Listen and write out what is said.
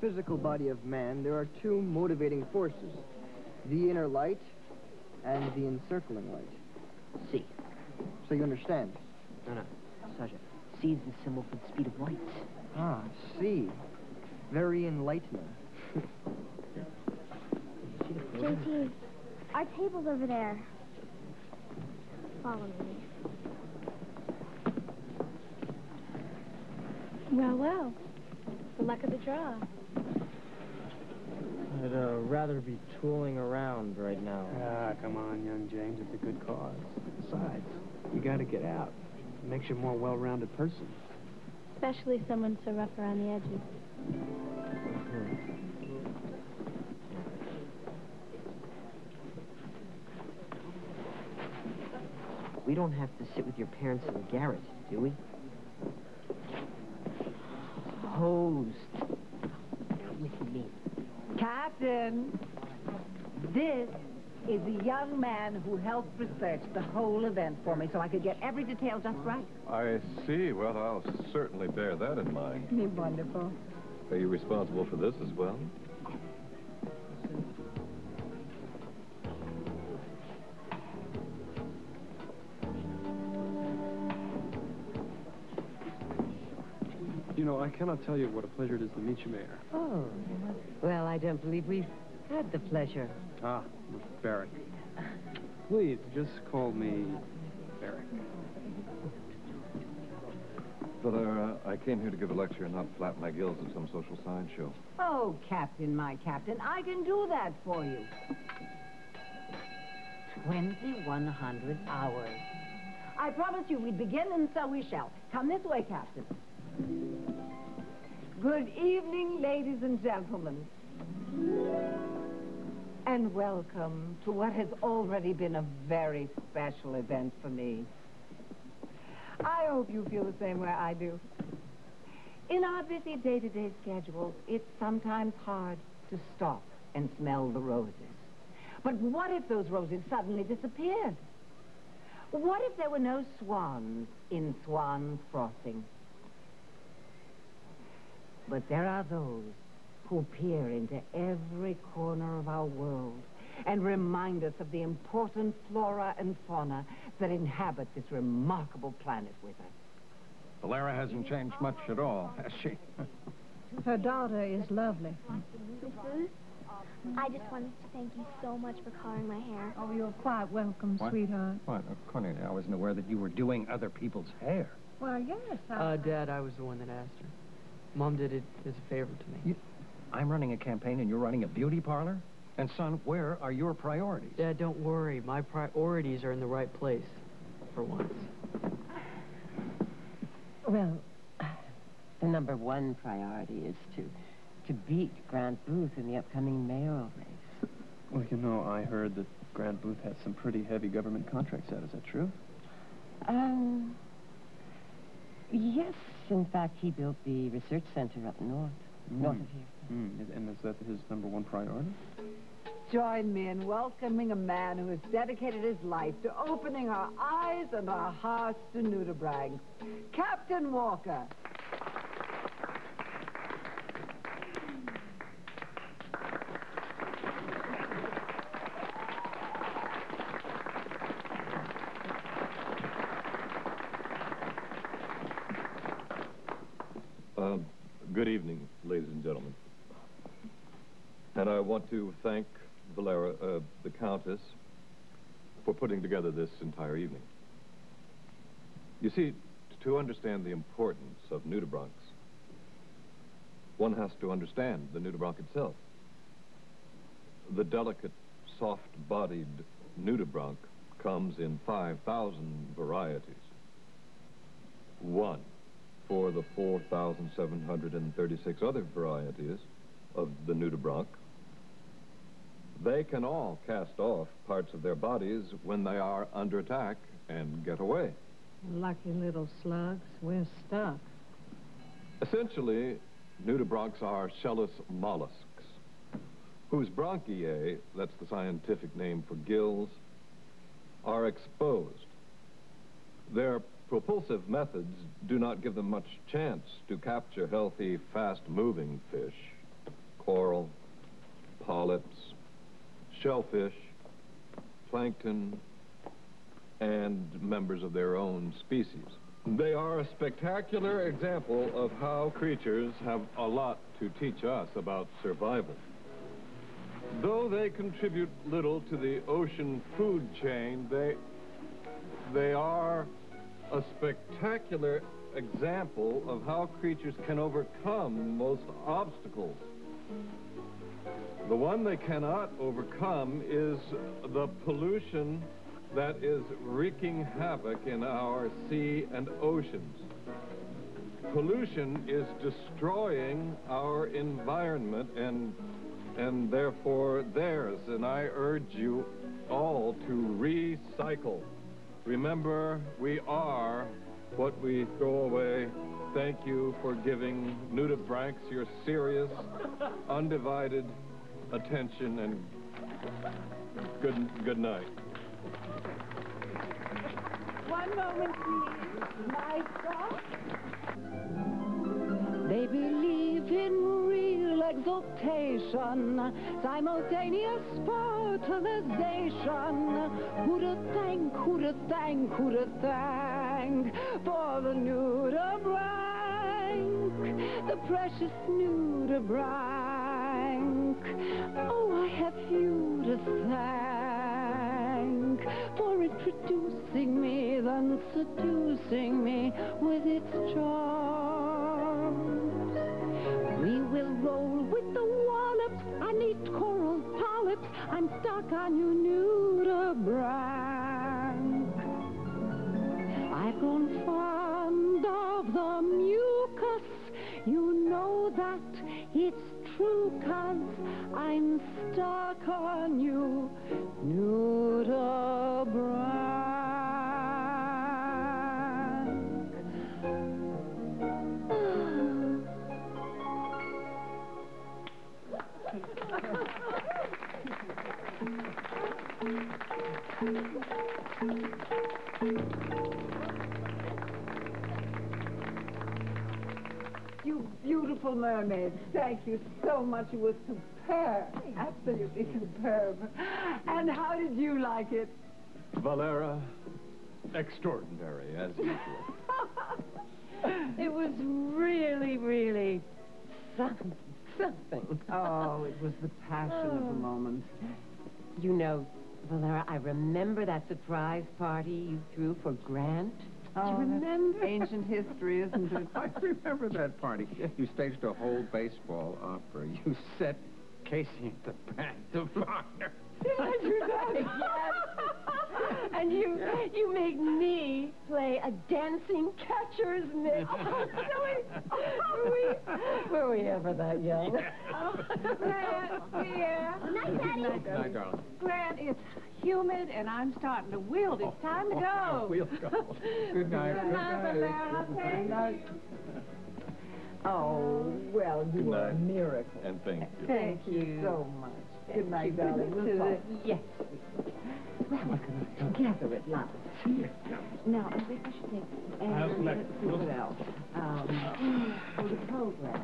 physical body of man, there are two motivating forces. The inner light and the encircling light. C. So you understand? No. Saja, C is the symbol for the speed of light. Ah, C. Very enlightening. JT, our table's over there. Follow me. Well. The luck of the draw. I'd rather be tooling around right now. Ah, come on, young James. It's a good cause. Besides, you got to get out. It makes you a more well-rounded person. Especially someone so rough around the edges. We don't have to sit with your parents in the garret, do we? Hosed. With me. Captain, this is a young man who helped research the whole event for me so I could get every detail just right. I see. Well, I'll certainly bear that in mind. Wonderful. Are you responsible for this as well? You know, I cannot tell you what a pleasure it is to meet you, Mayor. Oh, well, I don't believe we've had the pleasure. Ah, Barrick. Please, just call me Barrick. Valera, I came here to give a lecture and not flap my gills at some social science show. Oh, Captain, my Captain, I can do that for you. 2,100 hours. I promised you we'd begin, and so we shall. Come this way, Captain. Good evening, ladies and gentlemen. And welcome to what has already been a very special event for me. I hope you feel the same way I do. In our busy day-to-day schedules, it's sometimes hard to stop and smell the roses. But what if those roses suddenly disappeared? What if there were no swans in Swans Crossing? But there are those who peer into every corner of our world and remind us of the important flora and fauna that inhabit this remarkable planet with us. Valera hasn't changed much at all, has she? Her daughter is lovely. Miss Booth, I just wanted to thank you so much for coloring my hair. Oh, you're quite welcome, sweetheart. What? Cornelia, I wasn't aware that you were doing other people's hair. Well, yes, Dad, I was the one that asked her. Mom did it as a favor to me. I'm running a campaign and you're running a beauty parlor? And, son, where are your priorities? Dad, don't worry. My priorities are in the right place, for once. Well, the number one priority is to beat Grant Booth in the upcoming mayoral race. Well, you know, I heard that Grant Booth has some pretty heavy government contracts out. Is that true? Yes, in fact, he built the research center up north of here. And is that his number one priority? Join me in welcoming a man who has dedicated his life to opening our eyes and our hearts to nudibranchs, Captain Walker. Good evening, ladies and gentlemen. And I want to thank Valera, the Countess, for putting together this entire evening. You see, to understand the importance of nudibranchs, one has to understand the nudibranch itself. The delicate, soft-bodied nudibranch comes in 5,000 varieties. One for the 4,736 other varieties of the nudibranch. They can all cast off parts of their bodies when they are under attack and get away. Lucky little slugs. We're stuck. Essentially, nudibranchs are shellless mollusks, whose bronchiae, that's the scientific name for gills, are exposed. Their propulsive methods do not give them much chance to capture healthy, fast-moving fish. shellfish, plankton, and members of their own species. They are a spectacular example of how creatures have a lot to teach us about survival. Though they contribute little to the ocean food chain, they are a spectacular example of how creatures can overcome most obstacles. The one they cannot overcome is the pollution that is wreaking havoc in our sea and oceans. Pollution is destroying our environment and therefore theirs, and I urge you all to recycle. Remember, we are what we throw away. Thank you for giving nudibranchs your serious, undivided attention, and good night. One moment, please. My stop. They believe in real exaltation, simultaneous fertilization. Who'da thank, who'da thank, who'da thank for the nudibranch, the precious nudibranch. Oh, I have you to thank for introducing me, then seducing me with its charms. We will roll with the wallops and eat coral polyps. I'm stuck on you, nudibranch. I've grown fond of the mucus. You know that it's true, 'cause I'm stuck on you, nudibranch. You beautiful mermaids, thank you so much. It was superb, absolutely superb. And how did you like it? Valera, extraordinary, as usual. It was really, really something. Oh, it was the passion of the moment. You know, Valera, I remember that surprise party you threw for Grant. Do you remember? Ancient history, isn't it? I remember that party. You staged a whole baseball opera. You set Casey at the back to fire. Did I do that? Yes. And you made me play a dancing catcher's mitt. Oh, silly. Were we ever that young? Grant, dear. Night, Daddy. Good night, darling. Grant, it's humid and I'm starting to wilt. It's time to go. We'll go. Good night. Good night, Valera. Good night. Oh, well, you Good were a night. miracle. And thank you. Thank you so much. Good night, darling. We'll talk. Yes. Well, we're going to together at last. Now, I think we should take let's see what else. For the program.